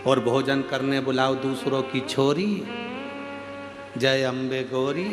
और भोजन करने बुलाओ दूसरों की छोरी, जय अम्बे गौरी।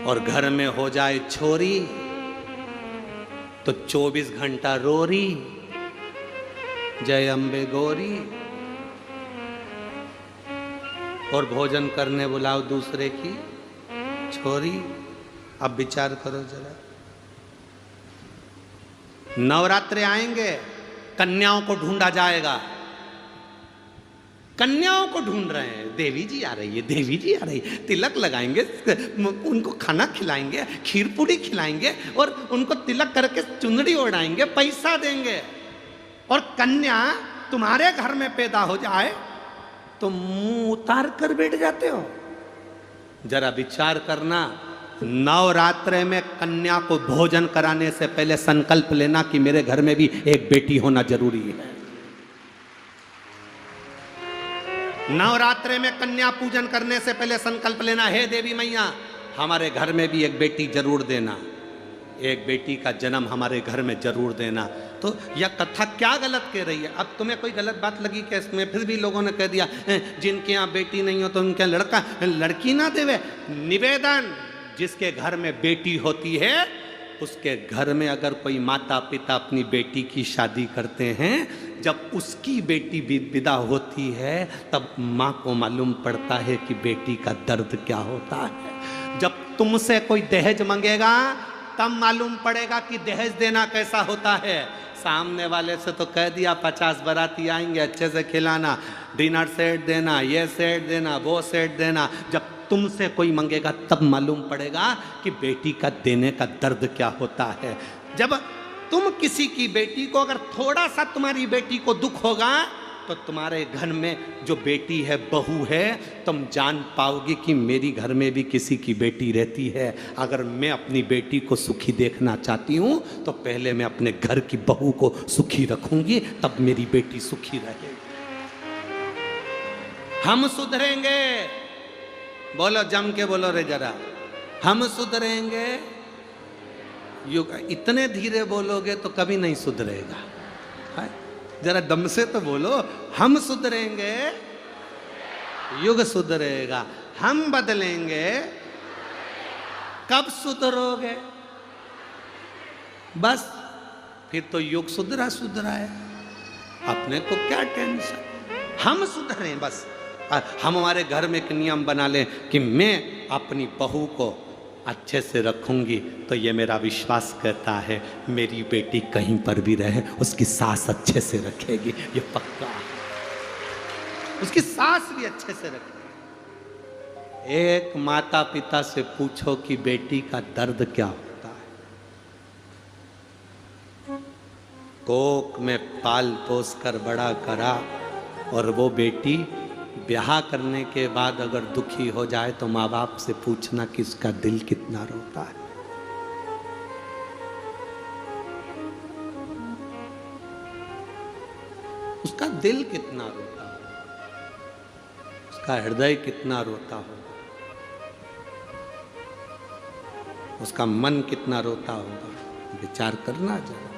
और घर में हो जाए छोरी तो 24 घंटा रोरी, जय अम्बे गौरी। और भोजन करने बुलाओ दूसरे की छोरी। अब विचार करो जरा, नवरात्रे आएंगे, कन्याओं को ढूंढा जाएगा, कन्याओं को ढूंढ रहे हैं, देवी जी आ रही है, देवी जी आ रही है, तिलक लगाएंगे, उनको खाना खिलाएंगे, खीर पूरी खिलाएंगे और उनको तिलक करके चुंदड़ी ओढ़ाएंगे, पैसा देंगे। और कन्या तुम्हारे घर में पैदा हो जाए तो मुंह उतार कर बैठ जाते हो। जरा विचार करना, नवरात्रे में कन्या को भोजन कराने से पहले संकल्प लेना कि मेरे घर में भी एक बेटी होना जरूरी है। नवरात्रे में कन्या पूजन करने से पहले संकल्प लेना, हे देवी मैया हमारे घर में भी एक बेटी जरूर देना, एक बेटी का जन्म हमारे घर में जरूर देना। तो यह कथा क्या गलत कह रही है? अब तुम्हें कोई गलत बात लगी क्या इसमें? फिर भी लोगों ने कह दिया जिनके यहाँ बेटी नहीं हो तो उनके लड़की ना देवे। निवेदन, जिसके घर में बेटी होती है उसके घर में अगर कोई माता पिता अपनी बेटी की शादी करते हैं, जब उसकी बेटी विदा होती है तब माँ को मालूम पड़ता है कि बेटी का दर्द क्या होता है। जब तुमसे कोई दहेज मांगेगा तब मालूम पड़ेगा कि दहेज देना कैसा होता है। सामने वाले से तो कह दिया 50 बाराती आएंगे, अच्छे से खिलाना, डिनर सेट देना, ये सेट देना, वो सेट देना। जब तुमसे कोई मांगेगा तब मालूम पड़ेगा कि बेटी का देने का दर्द क्या होता है। जब तुम किसी की बेटी को, अगर थोड़ा सा तुम्हारी बेटी को दुख होगा तो तुम्हारे घर में जो बेटी है, बहू है, तुम जान पाओगी कि मेरी घर में भी किसी की बेटी रहती है। अगर मैं अपनी बेटी को सुखी देखना चाहती हूँ तो पहले मैं अपने घर की बहू को सुखी रखूंगी, तब मेरी बेटी सुखी रहेगी। हम सुधरेंगे, बोलो जम के बोलो रे जरा, हम सुधरेंगे। इतने धीरे बोलोगे तो कभी नहीं सुधरेगा, जरा दम से तो बोलो, हम सुधरेंगे, युग सुधरेगा। हम बदलेंगे, कब सुधरोगे? बस फिर तो युग सुधरा सुधरा है, अपने को क्या टेंशन। हम सुधरें बस। हम हमारे घर में एक नियम बना लें कि मैं अपनी बहू को अच्छे से रखूंगी तो ये मेरा विश्वास कहता है मेरी बेटी कहीं पर भी रहे उसकी सास अच्छे से रखेगी, ये पक्का है। उसकी सास भी अच्छे से रखेगी। एक माता पिता से पूछो कि बेटी का दर्द क्या होता है। कोख में पाल पोस कर बड़ा करा और वो बेटी ब्याह करने के बाद अगर दुखी हो जाए तो माँ बाप से पूछना कि उसका दिल कितना रोता है। उसका दिल कितना रोता होगा, उसका हृदय कितना रोता होगा, उसका मन कितना रोता होगा। विचार करना जरा।